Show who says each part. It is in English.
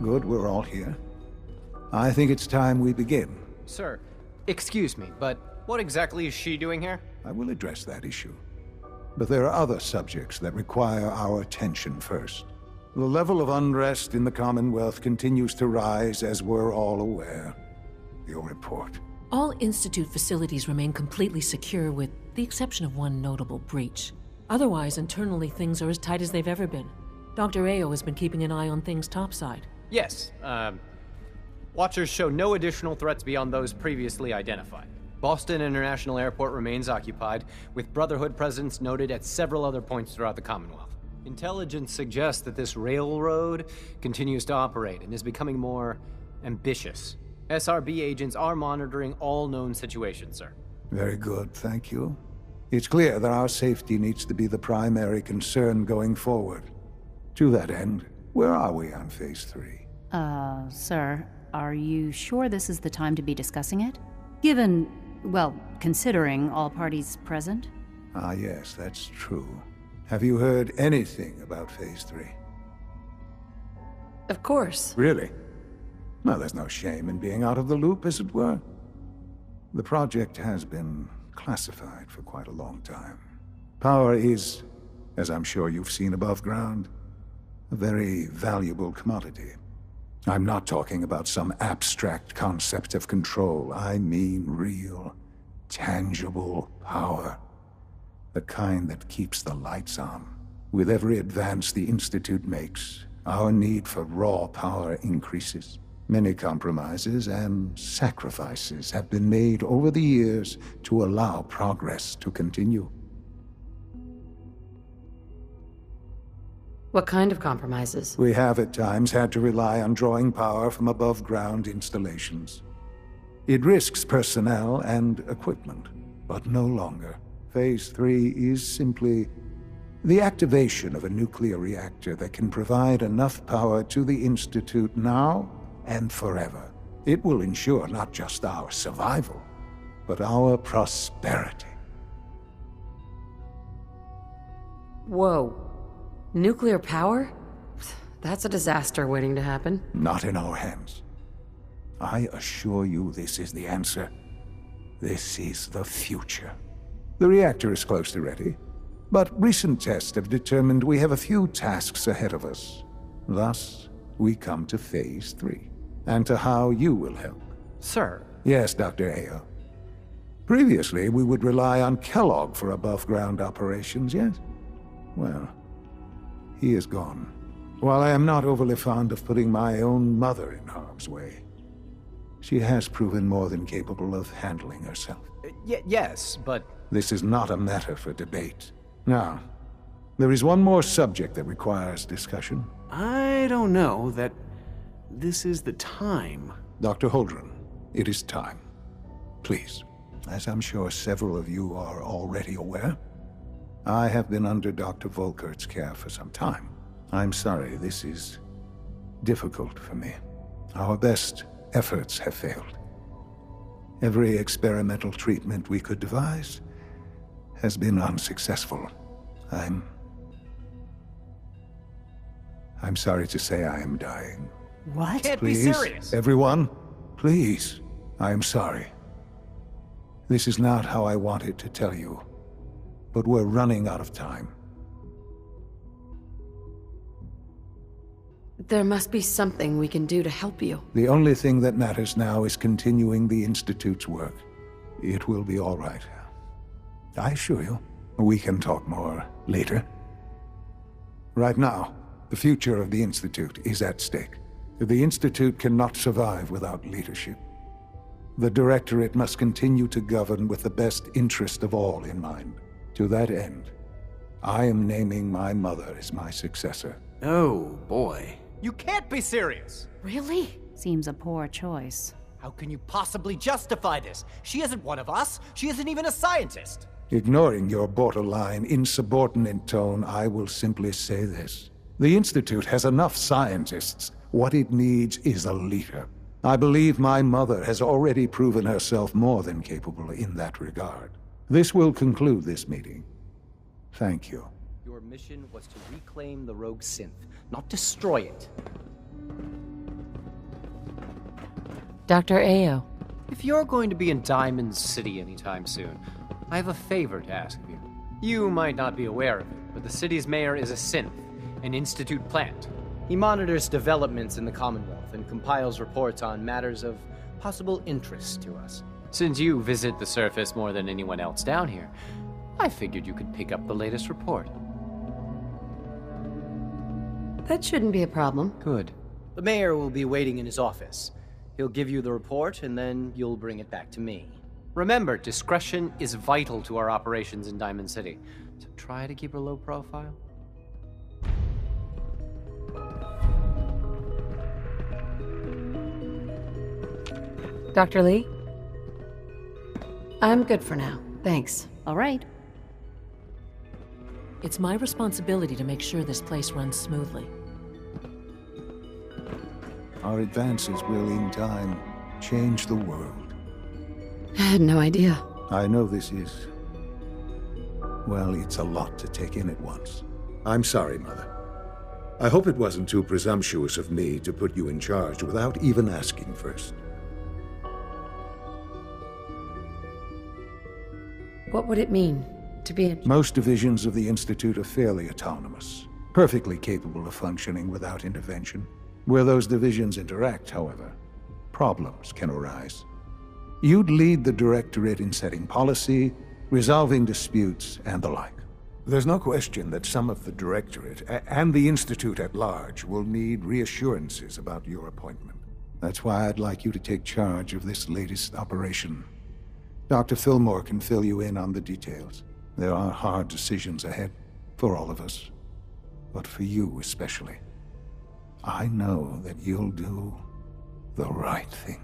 Speaker 1: Good, we're all here. I think it's time we begin.
Speaker 2: Sir, excuse me, but what exactly is she doing here?
Speaker 1: I will address that issue. But there are other subjects that require our attention first. The level of unrest in the Commonwealth continues to rise, as we're all aware. Your report.
Speaker 3: All Institute facilities remain completely secure with the exception of one notable breach. Otherwise, internally things are as tight as they've ever been. Dr. Ao has been keeping an eye on things topside.
Speaker 2: Yes, Watchers show no additional threats beyond those previously identified. Boston International Airport remains occupied, with Brotherhood presence noted at several other points throughout the Commonwealth. Intelligence suggests that this railroad continues to operate and is becoming more ambitious. SRB agents are monitoring all known situations, sir.
Speaker 1: Very good, thank you. It's clear that our safety needs to be the primary concern going forward. To that end, where are we on Phase 3?
Speaker 4: Sir, are you sure this is the time to be discussing it? Given, well, considering all parties present?
Speaker 1: Ah, yes, that's true. Have you heard anything about Phase 3?
Speaker 3: Of course.
Speaker 1: Really? Well, there's no shame in being out of the loop, as it were. The project has been classified for quite a long time. Power is, as I'm sure you've seen above ground, a very valuable commodity. I'm not talking about some abstract concept of control. I mean real, tangible power. The kind that keeps the lights on. With every advance the Institute makes, our need for raw power increases. Many compromises and sacrifices have been made over the years to allow progress to continue.
Speaker 5: What kind of compromises?
Speaker 1: We have at times had to rely on drawing power from above-ground installations. It risks personnel and equipment, but no longer. Phase 3 is simply the activation of a nuclear reactor that can provide enough power to the Institute now and forever. It will ensure not just our survival, but our prosperity.
Speaker 5: Whoa. Nuclear power? That's a disaster waiting to happen.
Speaker 1: Not in our hands. I assure you this is the answer. This is the future. The reactor is close to ready, but recent tests have determined we have a few tasks ahead of us. Thus, we come to Phase 3, and to how you will help.
Speaker 2: Sir.
Speaker 1: Yes, Dr. Ao. Previously, we would rely on Kellogg for above-ground operations, yes? Well, he is gone. While I am not overly fond of putting my own mother in harm's way, she has proven more than capable of handling herself.
Speaker 2: Yes, but...
Speaker 1: This is not a matter for debate. Now, there is one more subject that requires discussion.
Speaker 6: I don't know that this is the time.
Speaker 1: Dr. Holdren, it is time. Please, as I'm sure several of you are already aware, I have been under Dr. Volkert's care for some time. I'm sorry, this is difficult for me. Our best efforts have failed. Every experimental treatment we could devise has been unsuccessful. I'm sorry to say I am dying.
Speaker 4: What?
Speaker 2: Can't
Speaker 1: Please,
Speaker 2: be serious.
Speaker 1: everyone, please. I am sorry. This is not how I wanted to tell you, but we're running out of time.
Speaker 5: There must be something we can do to help you.
Speaker 1: The only thing that matters now is continuing the Institute's work. It will be all right. I assure you, we can talk more later. Right now, the future of the Institute is at stake. The Institute cannot survive without leadership. The Directorate must continue to govern with the best interest of all in mind. To that end, I am naming my mother as my successor.
Speaker 6: Oh, boy.
Speaker 2: You can't be serious!
Speaker 5: Really?
Speaker 4: Seems a poor choice.
Speaker 2: How can you possibly justify this? She isn't one of us. She isn't even a scientist.
Speaker 1: Ignoring your borderline, insubordinate tone, I will simply say this. The Institute has enough scientists. What it needs is a leader. I believe my mother has already proven herself more than capable in that regard. This will conclude this meeting. Thank you.
Speaker 2: Your mission was to reclaim the rogue synth, not destroy it.
Speaker 5: Dr. Ao.
Speaker 2: If you're going to be in Diamond City anytime soon, I have a favor to ask of you. You might not be aware of it, but the city's mayor is a synth, an Institute plant. He monitors developments in the Commonwealth and compiles reports on matters of possible interest to us. Since you visit the surface more than anyone else down here, I figured you could pick up the latest report.
Speaker 5: That shouldn't be a problem.
Speaker 2: Good. The mayor will be waiting in his office. He'll give you the report, and then you'll bring it back to me. Remember, discretion is vital to our operations in Diamond City, so try to keep a low profile.
Speaker 5: Dr. Lee? I'm good for now. Thanks.
Speaker 4: All right.
Speaker 3: It's my responsibility to make sure this place runs smoothly.
Speaker 1: Our advances will, in time, change the world.
Speaker 5: I had no idea.
Speaker 1: I know this is... well, it's a lot to take in at once.
Speaker 7: I'm sorry, Mother. I hope it wasn't too presumptuous of me to put you in charge without even asking first.
Speaker 5: What would it mean to be in...
Speaker 1: Most divisions of the Institute are fairly autonomous, perfectly capable of functioning without intervention. Where those divisions interact, however, problems can arise. You'd lead the Directorate in setting policy, resolving disputes, and the like.
Speaker 8: There's no question that some of the Directorate, and the Institute at large, will need reassurances about your appointment.
Speaker 1: That's why I'd like you to take charge of this latest operation. Dr. Fillmore can fill you in on the details. There are hard decisions ahead, for all of us. But for you especially. I know that you'll do the right thing.